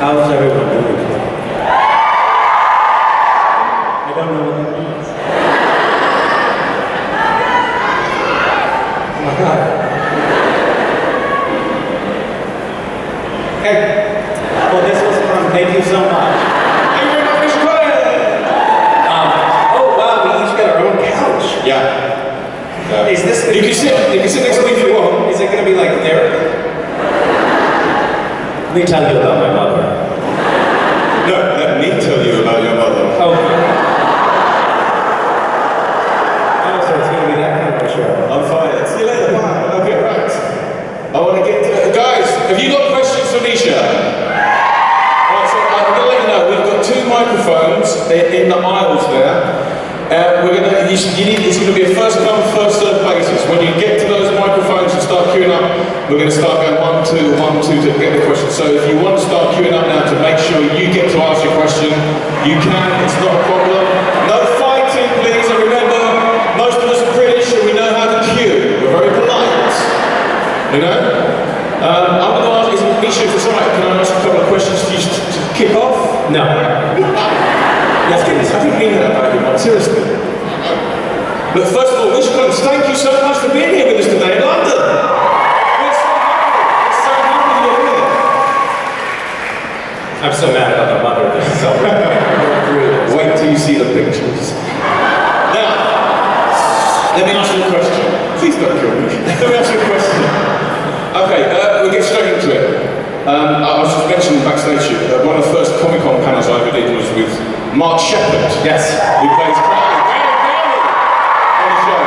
How's everyone doing today? I don't know what that means. Oh my God. Hey, well, this was fun. Thank you so much. Thank you very much, Misha Collins. Oh wow, we each got our own couch. Yeah. Is this? You can sit next to me if you want. Is it going to be like therapy? Let me tell you about my mother. No, let me tell you about your mother. Oh, so it's going to be that kind of a show. I'm fired. See you later. Bye. Okay, right. I want to get to guys. Have you got questions for Misha? Right, so I'm going to let you know we've got 2 microphones in the aisles there. It's going to be a first come, first served basis. When you get to those microphones and start queuing up, we're going to start going 1, 2, 1, 2 to get the question. So if you want to start queuing up now to make sure you get to ask your question, you can. It's not a problem. No fighting, please. And remember, most of us are British and we know how to queue. We're very polite. You know? I'm going to ask, Misha, if it's alright, can I ask a couple of questions for you to kick off? No. Yes, please. I didn't mean that about you, man. Seriously. But first of all, Misha Collins, thank you so much for being here with us today in London. We're so happy you're here. I'm so mad about the mother. So wait till you see the pictures. Now, let me ask you a question. Please don't kill me. Let me ask you a question. Okay, we'll get straight into it. I was just mentioning backstage, one of the first Comic Con panels I ever did was with Mark Shepherd. yes. Who plays Crowley on the show.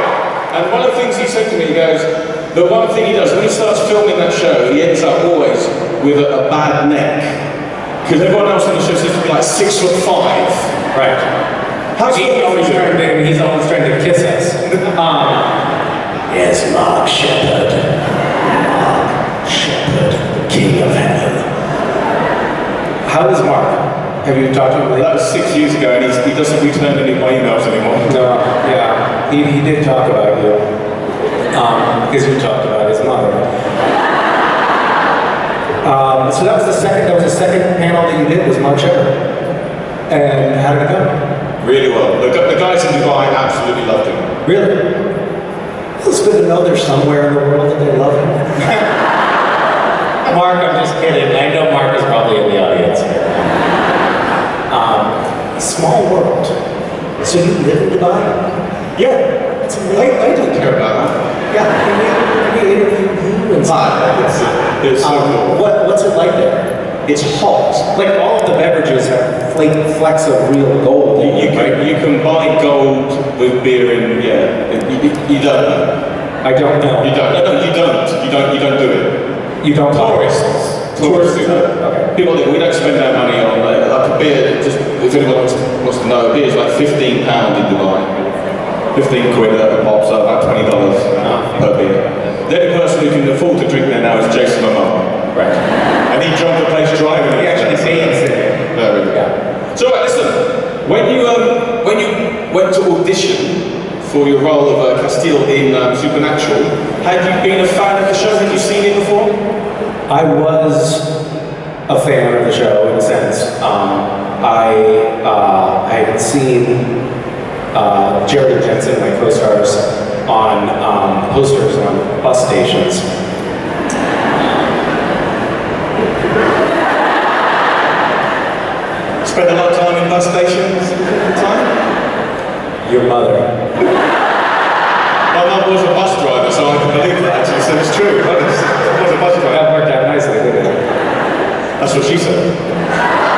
And one of the things he said to me, he goes, the one thing he does, when he starts filming that show, he ends up always with a bad neck. Because everyone else on the show says to be like 6'5". Right. He's always trying to kiss us. Yes, Mark Shepherd. Mark Shepherd, King of Heaven. How is Mark? Have you talked to him lately? That was 6 years ago, and he doesn't return any of my emails anymore. No, yeah, he did talk about you, because you talked about his mother. So that was the second panel that you did was Mark Shepherd. And how did it go? Really well. The guys in Dubai absolutely loved him. Really? Well, it's good to know there's somewhere in the world that they love him. Mark, I'm just kidding. I know Mark is probably in the audience. Small world. So you live in Dubai? Yeah. It's amazing. I don't care about that. Yeah, we interview you and stuff. It's so cool. What's it like there? It's hot. Like all of the beverages have flecks of real gold. You can buy gold with beer in, you don't know. I don't know. You don't. No, you don't do it. You don't. Tourists do it. Okay. People do. We don't spend our money on like a beer. Just if anyone wants to know, a beer is like £15 in Dubai. 15 quid a pop, so about $20 per beer. The only person who can afford to drink there now is Jason Momoa. Right. And he drunk the place driving. He actually sings it. There we go. Yeah. So listen, when you went to audition for your role of Castile in Supernatural, had you been a fan of the show? Had you seen it before? I was a fan of the show in a sense. I had seen Jared and Jensen, my co-stars, on posters on bus stations. Spent a lot of time in bus stations at the time? Your mother. My mum was a bus driver, so I can believe that actually, so it's true. I was a bus driver. That worked out nicely, didn't it? That's what she said.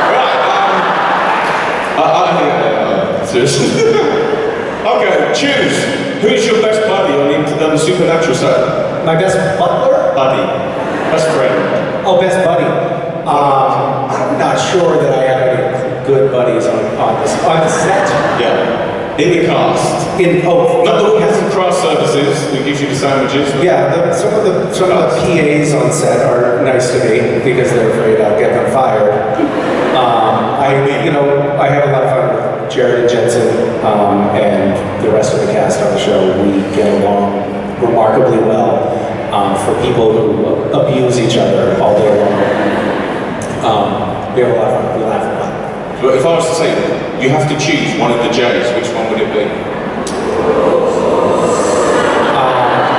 Right, seriously. Okay, choose. Who's your best buddy on the Supernatural set? My best butler? Buddy. Best friend. Oh, best buddy. I'm not sure that I have any good buddies on the set. Yeah. In the cast. Not the one who has the craft services who gives you the sandwiches. Yeah, some of the PAs on set are nice to me because they're afraid I'll get them fired. I have a lot of fun with Jared and Jensen and the rest of the cast on the show. We get along remarkably well for people who abuse each other all day long. We have a lot of fun. We laugh a lot. But if I was to say, you have to choose one of the J's, which one would it be?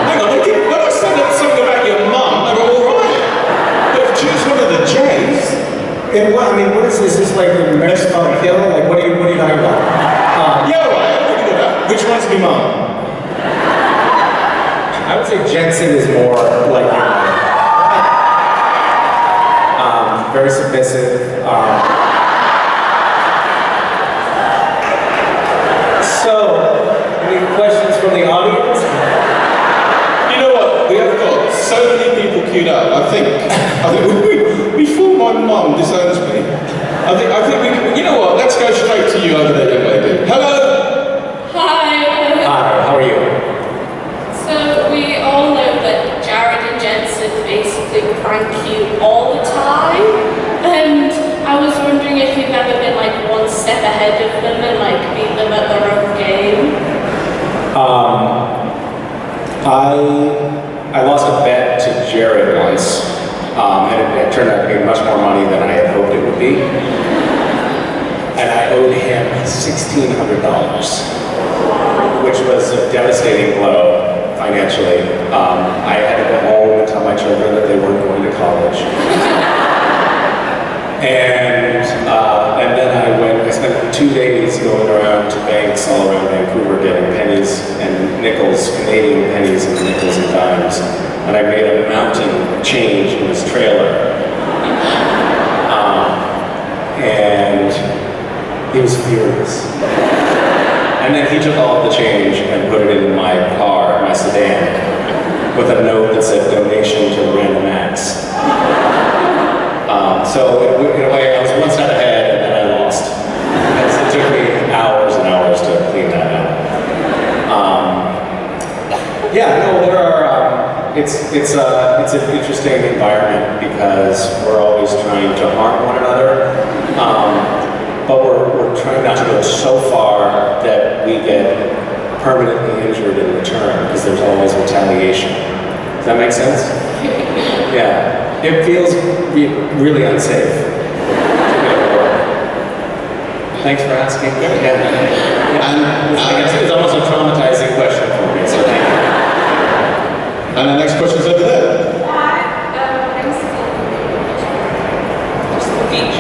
Hang on, when I said something about your mum, they were all right. But choose one of the J's. And what, I mean, what is this? Is this like the Mexican kill? Like, what are you talking about? Yeah, all right, what do you do that? Which one's my mum? I would say Jensen is more like very submissive. So, any questions from the audience? You know what? We have got so many people queued up. I think before my mum disowns me, I think we. You know what? Let's go straight to you over there, young lady. Hello. Hi. Hi, how are you? So we all know that Jared and Jensen basically prank you all the time, and I was wondering if you've ever been like one step ahead of them and like beat them at their own game. I lost a bet to Jared once, and it turned out to be much more money than I had hoped it would be. And I owed him $1,600, which was a devastating blow financially. I had to go home and tell my children that they weren't going to college. And then I spent 2 days going around to banks all around Vancouver getting pennies and nickels, Canadian pennies and nickels and dimes. And I made a mountain of change in his trailer. And he was furious. And then he took all of the change and put it in my car, my sedan, with a note that said donation to Random Acts. So in a way, I was one step ahead and then I lost. It took me hours and hours to clean that up. Yeah, no, there are. It's an interesting environment because we're always trying to harm one another, but we're trying not to go so far that we get permanently injured in return because there's always retaliation. Does that make sense? Yeah. It feels really unsafe to go to work. Thanks for asking. Yeah. And I guess it's almost a traumatizing question for me, so thank you. And the next question's over there. Hi. I'm just the beach.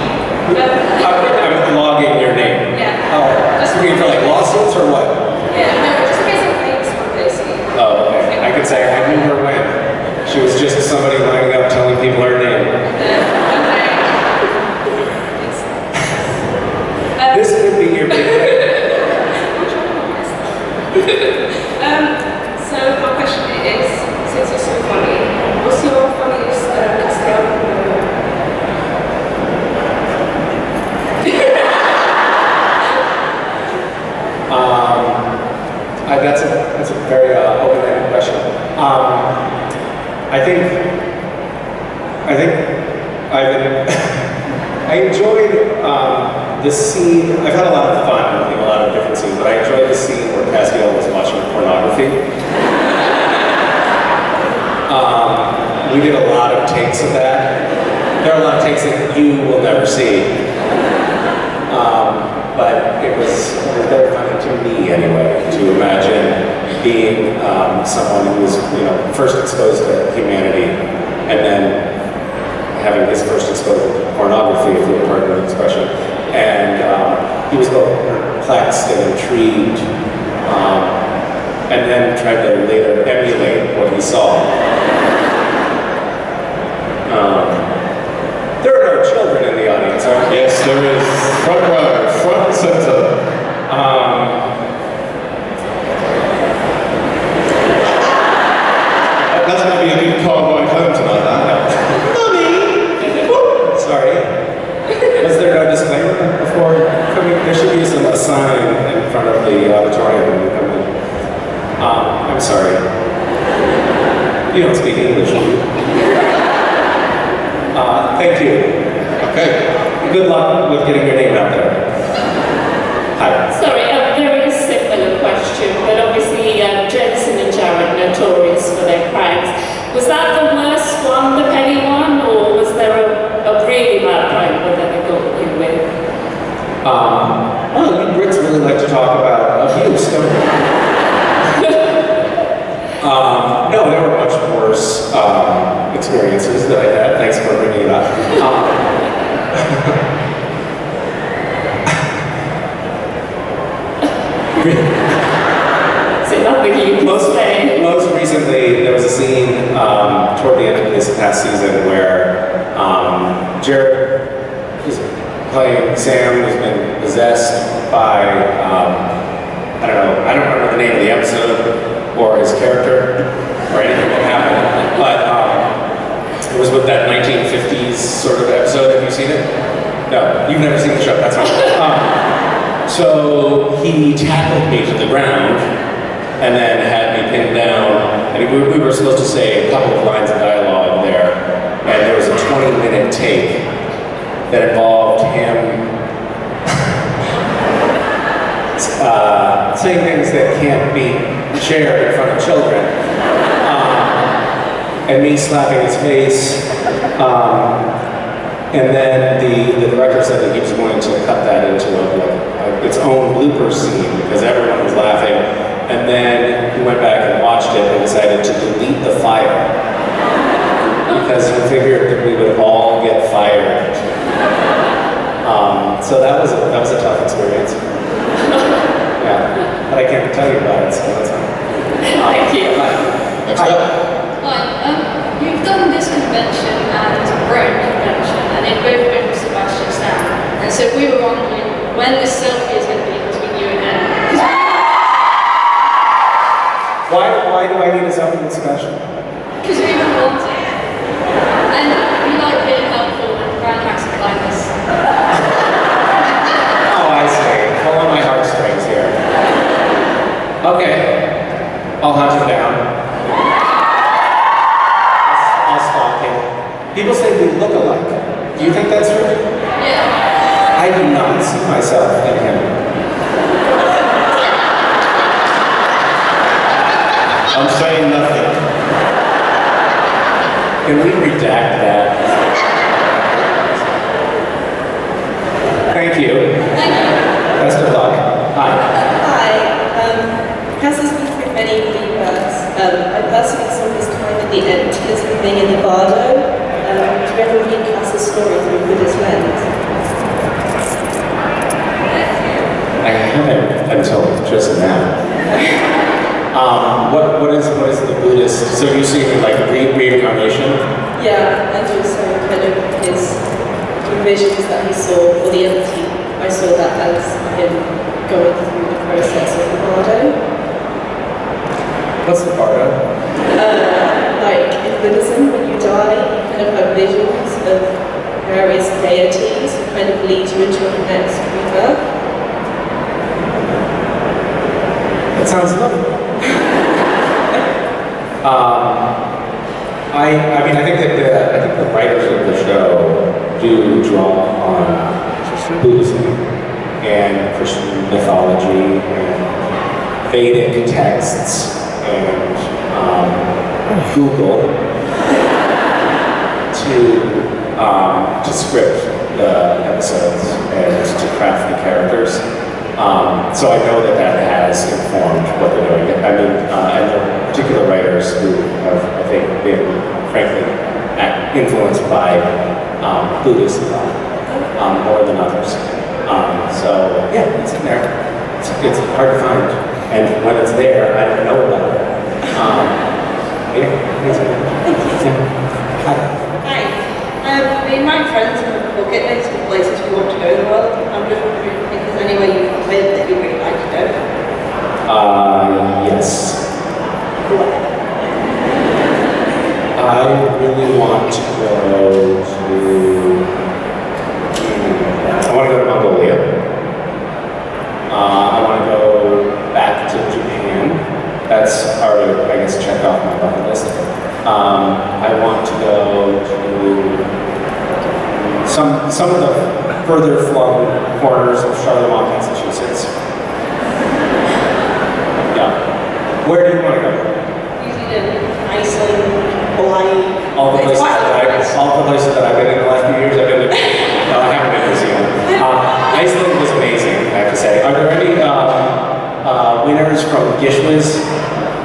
I'm logging your name. Yeah. Oh, just looking for like lawsuits or what? Yeah. No, just basically things from basically. Oh, okay. I could say I knew her when. She was just somebody lining up telling people her name. This could be your big So my question is, since you're so funny, what's your funniest that's a very open-ended question. I think I enjoyed the scene. I've had a lot of fun in a lot of different scenes, but I enjoyed the scene where Castiel was watching pornography. We did a lot of takes of that. There are a lot of takes that you will never see. But it was very funny to me anyway, to imagine being someone who was, first exposed to humanity, and then having his first exposure to pornography, if you'll pardon the expression. And he was both perplexed and intrigued, and then tried to later emulate what he saw. There are no children in the audience, aren't there? Yes, there is. Front row, front and center. That's going to be a good car ride home tonight, that. Mommy! Sorry. Was there no disclaimer before coming? There should be a sign in front of the auditorium when you come in. I'm sorry. You don't speak English, do you? Thank you. Okay. Good luck with getting your name out there. Hi. Sorry, a very similar question, but obviously Jensen and Jared notorious for their pranks. Was that the worst one, the penny one, or was there a really bad prank with any good idea. Thanks for bringing it up. So nothing you can say. Most recently, there was a scene toward the end of this past season where Jared is playing Sam, who's been possessed by, I don't remember the name of the episode or his character or anything that happened, but it was with that 1950s sort of episode. Have you seen it? No, you've never seen the show, that's fine. So he tackled me to the ground and then had me pinned down, and we were supposed to say a couple of lines of dialogue there, and there was a 20-minute take that involved him saying things that can't be shared in front of children, and me slapping his face, and then the director said that he was going to cut that into its own blooper scene because everyone was laughing, and then he went back and watched it and decided to delete the file because he figured that we would all get fired. So that was a tough experience. Yeah, but I can't tell you about it, so that's fine. Thank you. Next up. Hi, you've done this convention and Rome convention, and they've both been with Sebastian Stan. And so we were wondering when this selfie is going to be between you and him. Why do I need a selfie with Sebastian? Because we were wanting. And we like being helpful and grand acts of kindness. Oh, I see. Pull on my heartstrings here. Okay, I'll hunt him down. I'll stalk him. People say we look alike. Do you think that's true? Yeah. I do not see myself in him. I'm saying nothing. Can we redact that? Thank you. Thank you. Best of luck. Hi. Hi, Cass has been through many rebirths. I personally saw his time in the Empties and being in the Bardo. Do you ever read Cass's story through Buddha's lens? I haven't until just now. What is the Buddhist? So you see like reincarnation? Yeah, and also kind of his visions that he saw for the Empty. I saw that as him going through the process of the Bardo. What's the Bardo? Like in Buddhism, when you die, you kind of have visions of various deities who kind of lead you into your next rebirth. That sounds lovely. I think the writers of the show do draw on Buddhism and Christian mythology and Vedic texts and Google to script the episodes and to craft the characters. So I know that has informed what they're doing. I mean, and the particular writers who have, I think, been, frankly, influenced by Buddhism more than others. So yeah, it's in there. It's hard to find, and when it's there, I don't know about it. Yeah, thank you. Hi. Me and my friends have a bucket list of places we want to go in the world. I'm just wondering if there's anywhere you've been that you'd really like to go. Yes. I really want to go to. I want to go to Mongolia. I want to go back to Japan. That's already, I guess, checked off my bucket list. I want to go to some of the further flung corners of Charlottesville, Massachusetts. Yeah. Where do you want to go? New Zealand, Iceland, Hawaii. All the places that I've been in the last few years. I've been to. No, I haven't been to New Zealand. Iceland was amazing, I have to say. Are there any winners from Gishwas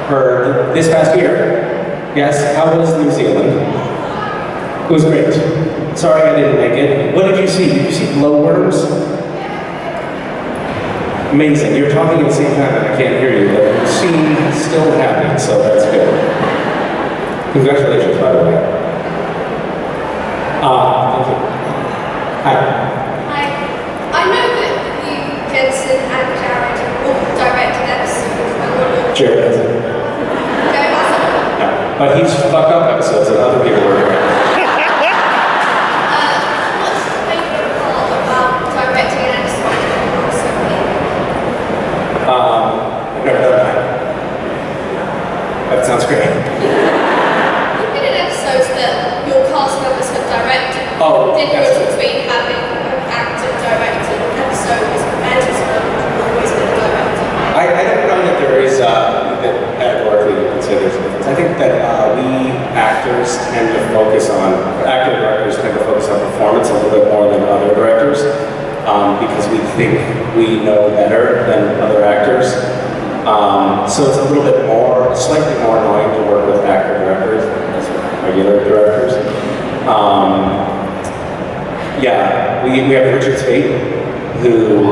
for this past year? Yes. How was New Zealand? It was great. Sorry I didn't make it. What did you see? Did you see glowworms? Amazing. You're talking at the same time and I can't hear you, but you seem still happy, so that's good. Congratulations, by the way. Thank you. Hi. Hi. I know that you, Jensen, and Jared all directed episodes. I wonder. Jared hasn't. Jared hasn't. No. But he's fucked up episodes that other people were. What's your favourite part about directing an episode? I've never done that. That sounds great. You've been in episodes that your cast members have directed. Oh, The difference yes. between having an actor directed an episode and always been a director. I don't know that there is, that categorically you can say there's a difference. I think that we actors tend to focus on, actor directors tend to focus on performance a little bit more than other directors because we think we know better than other actors. So it's a little bit more, slightly more annoying to work with actor directors than just regular directors. Yeah, we have Richard Spade, who's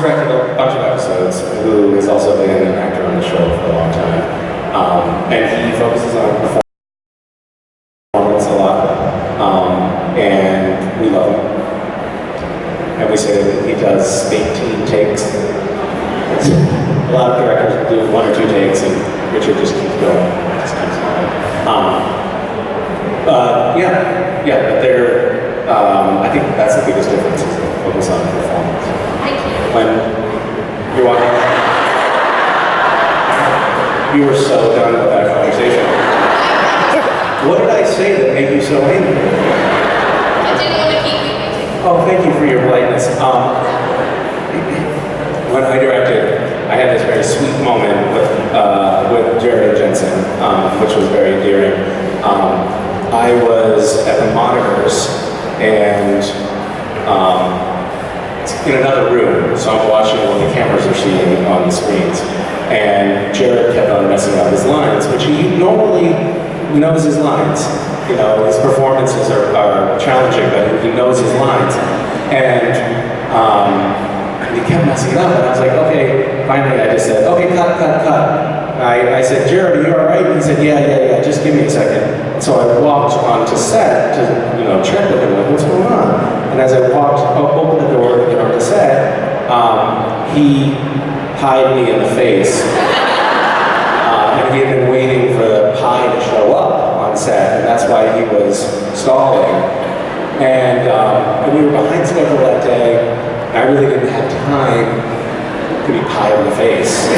directed a bunch of episodes, who has also been an actor on the show for a long time. And he focuses on performance a lot. And we love him. And we say that he does 18 takes. A lot of directors will do 1 or 2 takes, and Richard just keeps going. Just keeps going. But they're, I think that's the biggest difference, is the focus on performance. Thank you. When you're walking, you were so done with that conversation. What did I say that made you so angry? I didn't want to keep you waiting. Oh, thank you for your politeness. When I directed, I had this very sweet moment with Jared and Jensen, which was very endearing. I was at the monitors and in another room, so I'm watching what the cameras are seeing on the screens. And Jared kept on messing up his lines, which he normally knows his lines. You know, his performances are challenging, but he knows his lines. And he kept messing it up, and I was like, okay, finally I just said, okay, cut. I said, Jared, are you all right? He said, yeah, just give me a second. So I walked onto set to, check with him, like, what's going on? And as I opened the door to get onto set, he pied me in the face. And he had been waiting for the pie to show up on set, and that's why he was stalling. And we were behind schedule that day, and I really didn't have time to be pied in the face.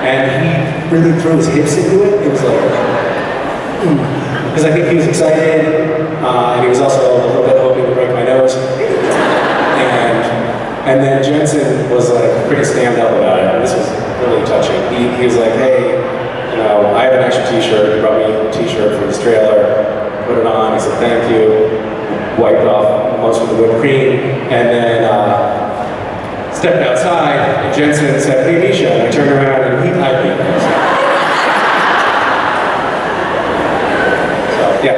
And he really threw his hips into it. It was like, because I think he was excited, and he was also a little bit hoping to break my nose. And then Jensen was like pretty stand up about it, and this was really touching. He was like, hey, I have an extra t-shirt. He brought me a t-shirt from his trailer, put it on, I said thank you, wiped off most of the whipped cream, and then stepped outside, and Jensen said, hey Misha, and I turned around and he pied me. So, yeah,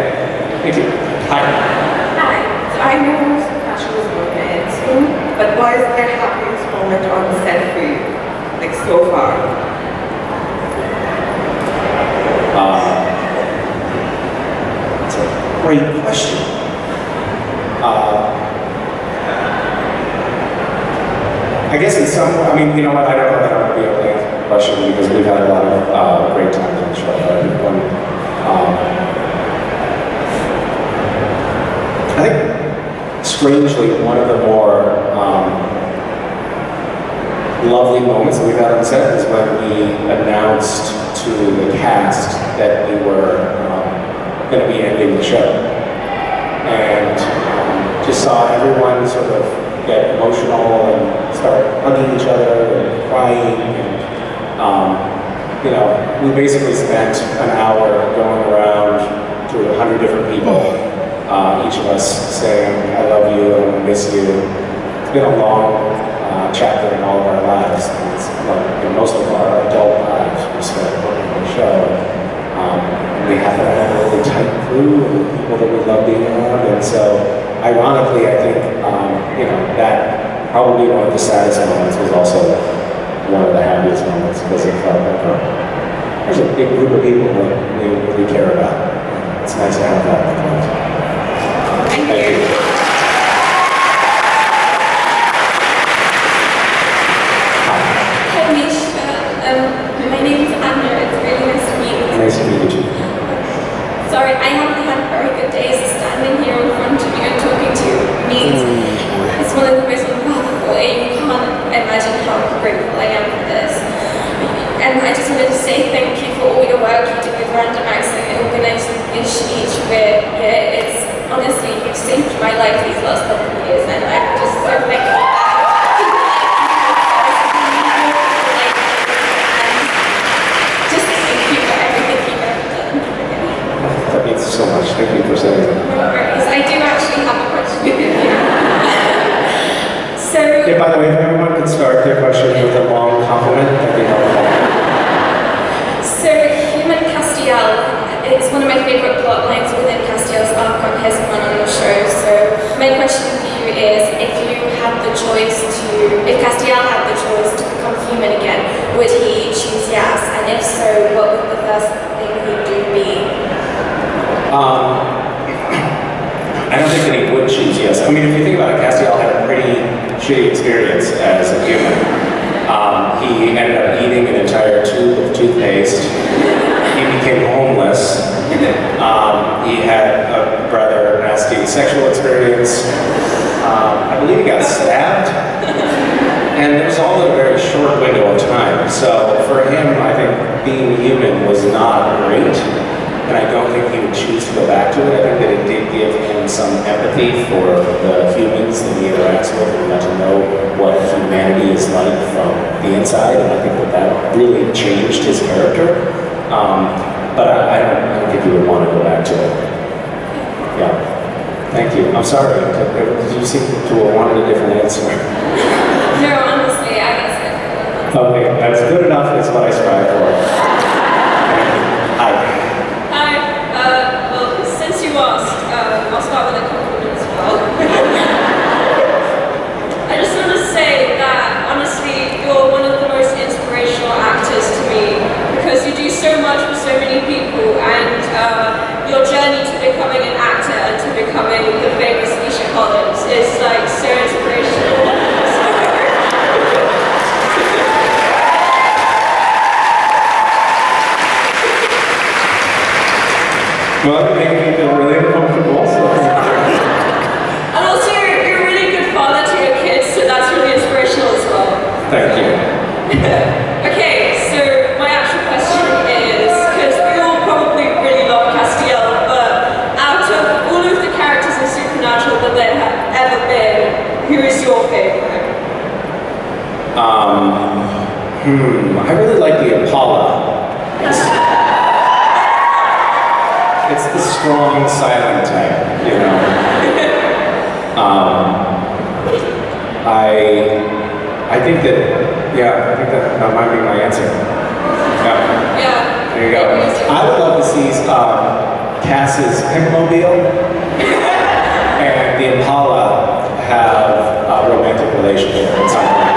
thank you. Hi. Hi. So I know most of the passion was moments, but what is their happiest moment on the set for you, like so far? That's a great question. I guess in some, I don't know that I'm going to be able to answer the question because we've had a lot of great times on the show. I think, strangely, one of the more lovely moments that we've had on set is when we announced to the cast that we were going to be ending the show. And just saw everyone sort of get emotional and start hugging each other and crying. And, we basically spent an hour going around to 100 different people, each of us saying, I love you, I'm going to miss you. It's been a long chapter in all of our lives. It's most of our adult lives we spent working on the show. And we happen to have a really tight crew and people that we love being around. And so, ironically, I think that probably one of the saddest moments was also one of the happiest moments because it felt like there's a big group of people that we really care about. It's nice to have that. Thank you. Hi, Misha. My name is Anna. It's really nice to meet you. Nice to meet you. Sorry, I haven't had very good days standing here in front of you and talking to you. It means it's one of the most wonderful, and you can't imagine how grateful I am for this. And I just wanted to say thank you for all your work you do with Random Acts and organising each where it's honestly, you've saved my life these last couple of years, and I'm just so thankful. That means so much. Thank you for saying that. I do actually have a question. So, Yeah, by the way, if everyone could start their question with a long compliment, that'd be helpful. Human Castiel is one of my favorite plot lines within Castiel's arc on his run on the show. So, my question for you is, if Castiel had the choice to become human again, would he choose yes? And if so, what would the first thing he'd do be? I don't think that he would choose yes. I mean, if you think about it, Castiel had a pretty shitty experience as a human. He ended up eating an entire tube of toothpaste. He became homeless. He had a rather nasty sexual experience. I believe he got stabbed. And it was all in a very short window of time. So for him, I think being human was not great. And I don't think he would choose to go back to it. I think that it did give him some empathy for the humans that he interacts with and got to know what humanity is like from the inside. And I think that really changed his character. But I don't think he would want to go back to it. Yeah. Thank you. I'm sorry. You seem to have wanted a different answer. No, honestly, I guess Okay, that's good enough. Is what I strive for. Hi. Hi, well, since you asked, I'll start with a compliment as well. I just want to say that, honestly, you're one of the most inspirational actors to me, because you do so much for so many people, and your journey to becoming an actor and to becoming the famous Misha Collins is, like, so inspirational. Well, it made me feel really uncomfortable. So. And also, you're a really good father to your kids, so that's really inspirational as well. Thank you. Okay, so my actual question is, because we all probably really love Castiel, but out of all of the characters in Supernatural that there have ever been, who is your favorite? I really like the Impala. It's the strong, silent type, you know. I think that might be my answer. Yeah. Yeah. There you go. I would love to see Cass's Pinkmobile and the Impala have a romantic relationship at some point.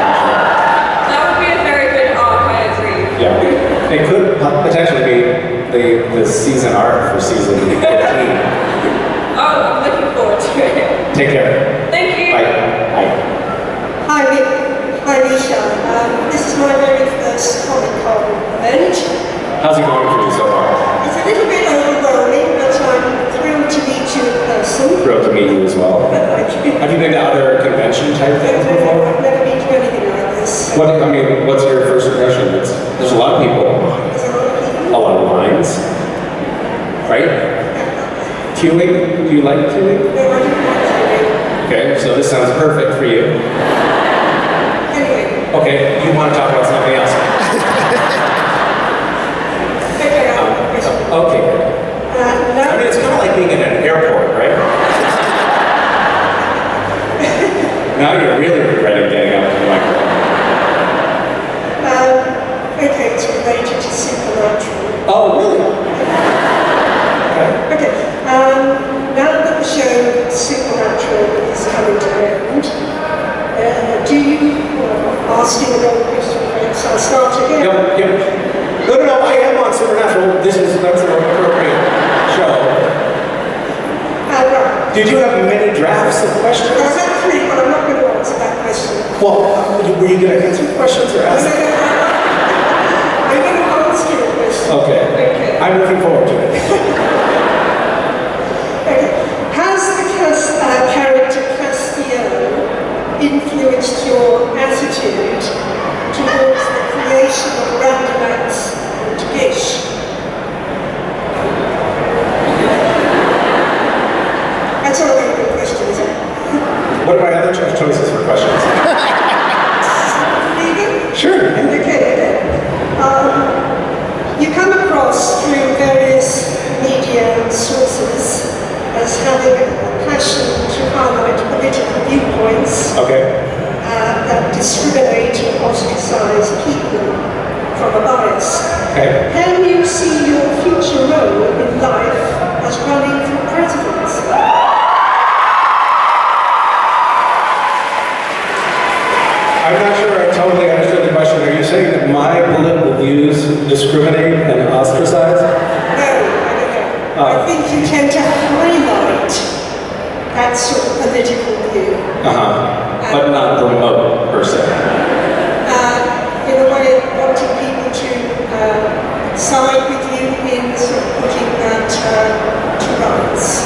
That would be a very good arc, I agree. Yeah. It could potentially be the season arc for season 15. Oh, I'm looking forward to it. Take care. Thank you. Bye. Bye. Hi Misha. This is my very first Comic Con event. How's it going for you so far? It's a little bit overwhelming, but I'm thrilled to meet you in person. Thrilled to meet you as well. Have you been to other convention type things before? I've never been to anything like this. What's your first impression? There's a lot of people. There's a lot of people. A lot of lines. Right? Queuing? Do you like queuing? No, I don't want to. Okay, so this sounds perfect for you. Anyway, Okay, you want to talk about something else? okay, I have a question. Okay, good. I mean, it's kind of like being in an airport, right? Now you're really regretting getting up to the microphone. Okay, it's related to Supernatural. Oh, really? Did you have many drafts of questions? I had 3, but I'm not going to answer that question. Well, were you going to answer questions or ask? I'm going to ask you a question. Okay. Okay. I'm looking forward to it. Okay. Has the character Castiel influenced your attitude towards the creation of random acts and gish? That's all a good question, isn't it? What are my other choices for questions? Vegan? Sure. Okay. You come across through various media sources as having a passion to highlight political viewpoints Okay. that discriminate and ostracize people from a bias. Okay. Can you see your future role in life as running for president? I'm not sure I totally understood the question. Are you saying that my political views discriminate and ostracize? No, I don't know. I think you tend to highlight that sort of political view. But not promote, per se. In a way of wanting people to side with you in sort of putting that to rights.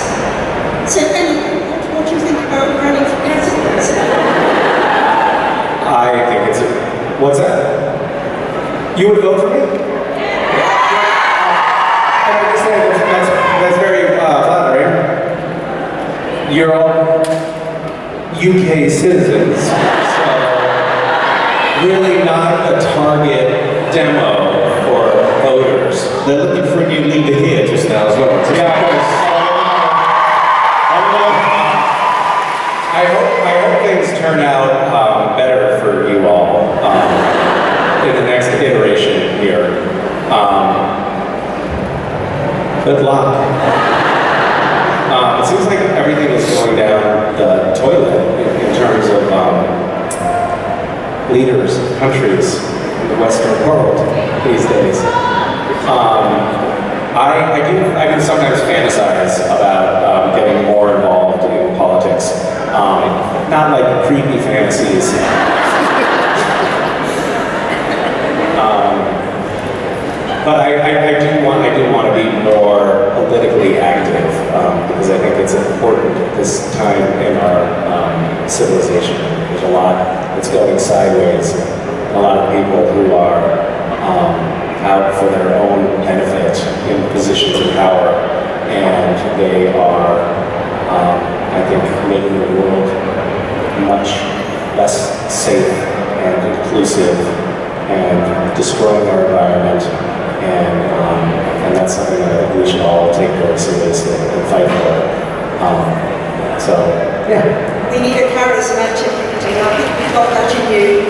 So anyway, what do you think about running for president? I think it's a... What's that? You would vote for me? And I just say that's very flattering. You're all UK citizens, so really not a target demo for voters. They're looking for a new leader here just now as well. Yeah, of course. I hope things turn out better for you all in the next iteration here. Good luck. It seems like everything is going down the toilet in terms of leaders, countries in the Western world these days. I do sometimes fantasize about getting more involved in politics. Not like creepy fantasies. But I do want to be more politically active because I think it's important at this time in our civilization. There's a lot that's going sideways. A lot of people who are out for their own benefit in positions of power, and they are, I think, making the world much less safe and inclusive and destroying our environment. And that's something that I think we should all take very seriously and fight for. So, yeah. We need a charismatic leader. I think we've got that in you.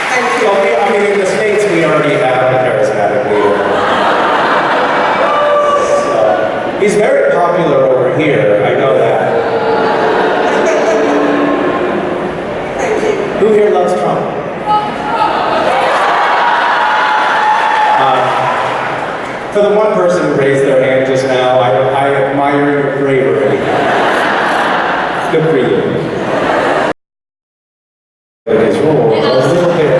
Thank you. Well, I mean, in the States, we already have a charismatic leader. So, he's very popular over here, I know that. Thank you. Who here loves Trump? For the one person who raised their hand just now, I admire your bravery. Good for you. His role a little bit.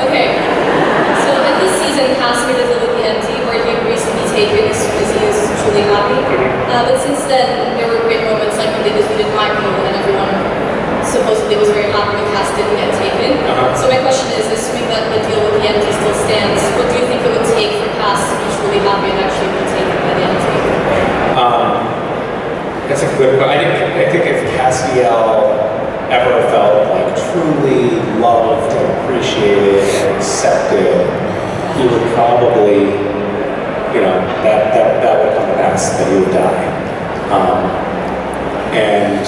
Okay, so in this season, Casper does a little empty, where he agrees to be taken as soon as he is truly happy. But since then, there were great moments like when they defeated Michael and everyone supposedly was very happy when Cass didn't get taken. So my question is, assuming that the deal with the empty still stands, what do you think it would take for Cass to be truly happy and actually be taken by the empty? That's a good question. I think if Castiel ever felt like truly loved and appreciated and accepted, he would probably, that would come to pass, that he would die. And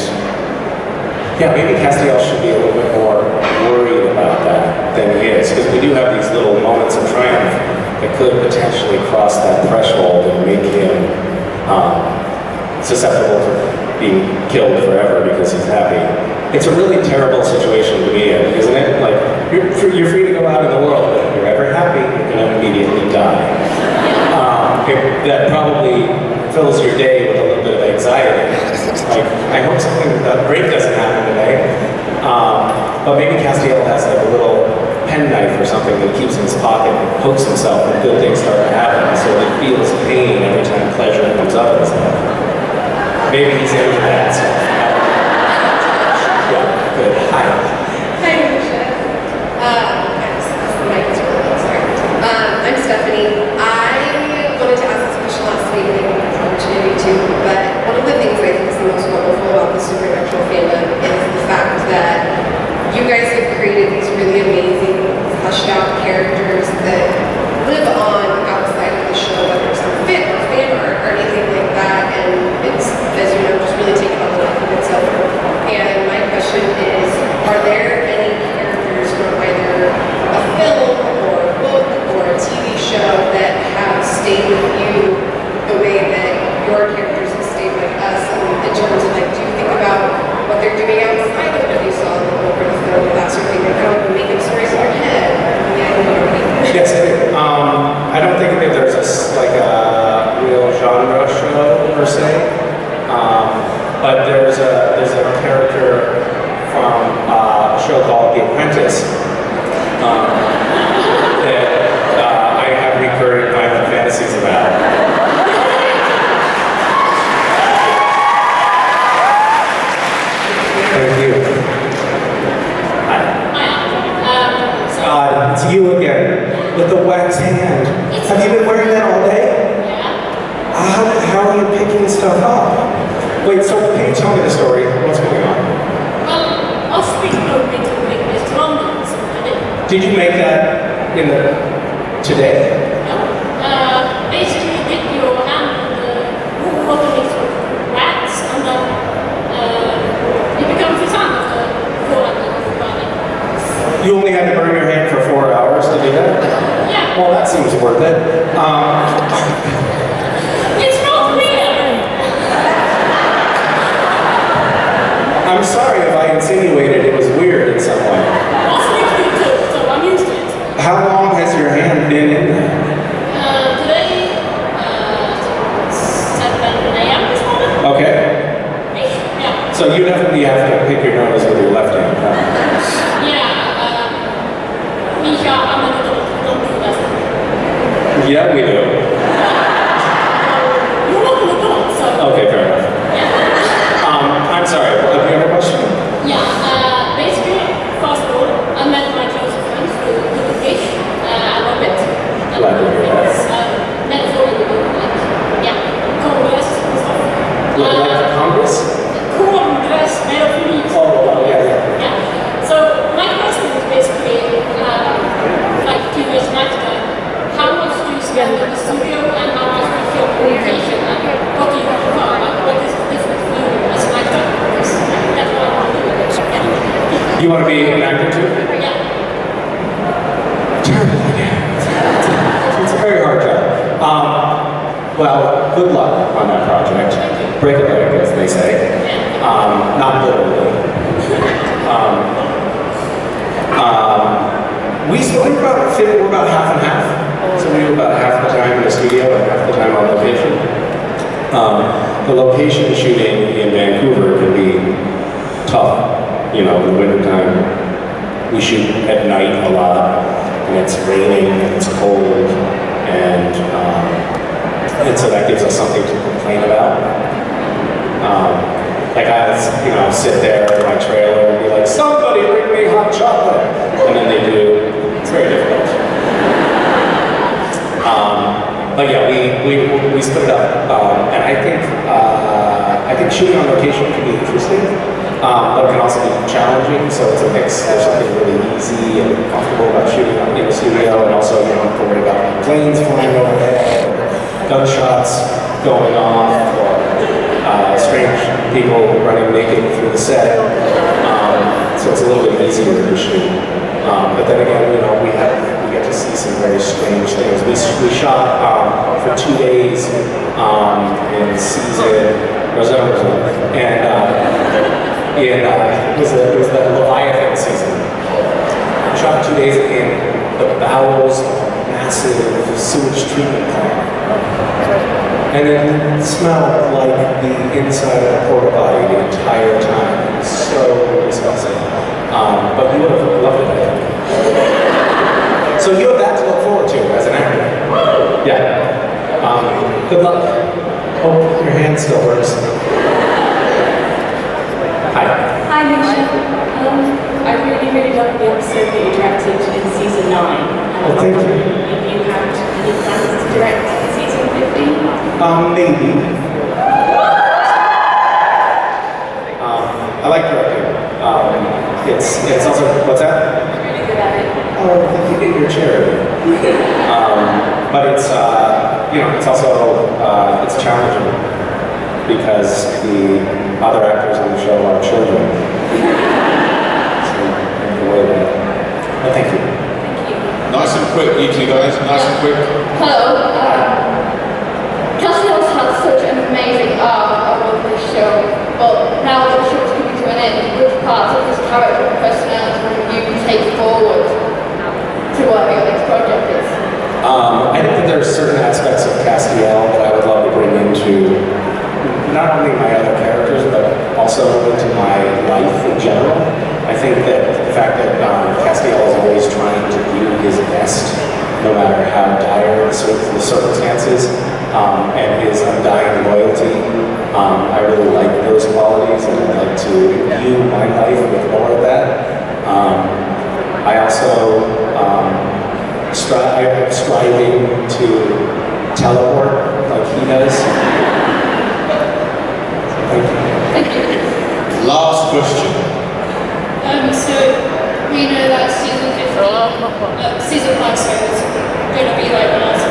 yeah, maybe Castiel should be a little bit more worried about that than he is, because we do have these little moments of triumph that could potentially cross that threshold and make him susceptible to being killed forever because he's happy. It's a really terrible situation to be in, isn't it? Like, you're free to go out in the world, but if you're ever happy, you're going to immediately die. that probably fills your day with a little bit of anxiety. Like, I hope something great doesn't happen today. But maybe Castiel has like a little penknife or something that he keeps in his pocket and pokes himself when good things start to happen, so he feels pain every time pleasure comes up in his life. Maybe he's into that stuff. Yeah, good. Hi. Hi, Misha. Yes, the mic is really sorry. I'm Stephanie. I wanted to ask this question last week, and I didn't have the opportunity to, but one of the things that I think is the most wonderful about the supernatural fandom is the fact that you guys have created these really amazing, fleshed out characters that live on outside of the show, whether it's on fit or fan art or anything like that, and it's, as you know, just really taken on a life of its own. And my question is, are there any characters from either a film or a book or a TV show that have stayed with you the way that your characters have stayed with us, in terms of like, do you think about what they're doing outside of what you saw in the book or the film, that sort of thing? They're kind of making stories in your head. Yes, I do. I don't think that there's like a real genre show per se, but there's a character from a show called The Apprentice that I have recurring violent fantasies about. Thank you. Hi. It's you again, with the wax hand. Have you been wearing that all day? Yeah. How are you picking stuff up? Wait, so can you tell me the story? What's going on? Well, last week we were to make this London, so Did you make that in the today? basically you get your hand in the water mixed with wax, and then it becomes the sound of the floor and the body. You only had to burn your hand for 4 hours to do that? Yeah. Well, that seems worth it. It's not real! I'm sorry if I insinuated it was weird in some way. Last week we could, so I'm used to it. How long has your hand been in there? Today, 7 a.m. this morning? Okay. Yeah. So you definitely have to pick your nose with your left hand. Huh? Misha, I'm an adult, we don't do that. Yeah, we do. You're not an adult, so... Okay, fair enough. Yeah. I'm sorry, have you got a question? Yeah, basically, fast forward, I met my close friends through the fish. I love it. Glad to hear that. It's metaphorically, like, yeah, Congress and stuff. Like Congress? Congress, made of leaves. Oh, yeah. Yeah. So, my question is basically, like 2 years after, how much do you spend in the studio and how much do you feel communication and what do you prefer? Like, what is the difference for you as an actor? Because that's what I want to do. Yeah. You want to be an actor too? Yeah. Terrible idea. It's a very hard job. Well, good luck on that project. Break a leg, as they say. Not literally. We're about half and half. So we do about half the time in the studio and half the time on location. The location shooting in Vancouver can be tough. You know, in the wintertime, we shoot at night a lot, and it's raining and it's cold, and so that gives us something to complain about. Like I sit there in my trailer and be like, somebody bring me hot chocolate, and then they do. It's very difficult. But yeah, we split it up, and I think shooting on location can be interesting, but it can also be challenging. So it's a mix. There's something really easy and comfortable about shooting in the studio, and also you don't have to worry about planes flying overhead, gunshots going off, or strange people running naked through the set. So it's a little bit easier to shoot. But then again, we get to see some very strange things. We shot for 2 days in season Arizona, and it was the Leviathan season. We shot 2 days in the bowels of a massive sewage treatment plant. And it smelled like the inside of a porta potty the entire time. It was so disgusting. But you would have loved it, I think. So you have that to look forward to as an actor. Yeah. Good luck. Oh, your hand still works. Hi. Hi, Misha. I really loved the episode that you directed in season 9. Oh, thank you. If you had any plans to direct in season 15? Maybe. I like directing. It's also, what's that? You're really good at it. Oh, thank you. Your charity. But it's, it's also, it's challenging because the other actors on the show are children. So, in a way that, but thank you. Nice and quick, you two guys. Nice and quick. Hello. Castiel's had such an amazing arc of this show, but now that the show's coming to an end, which parts of his character and personality will you take forward to whatever your next project is? I think that there are certain aspects of Castiel that I would love to bring into not only my other characters, but also into my life in general. I think that the fact that Castiel is always trying to do his best, no matter how dire the circumstances, and his undying loyalty, I really like those qualities, and I'd like to imbue my life with more of that. I also I'm striving to teleport like he does. Thank you. Last question. So we know that season 5 is going to be like the last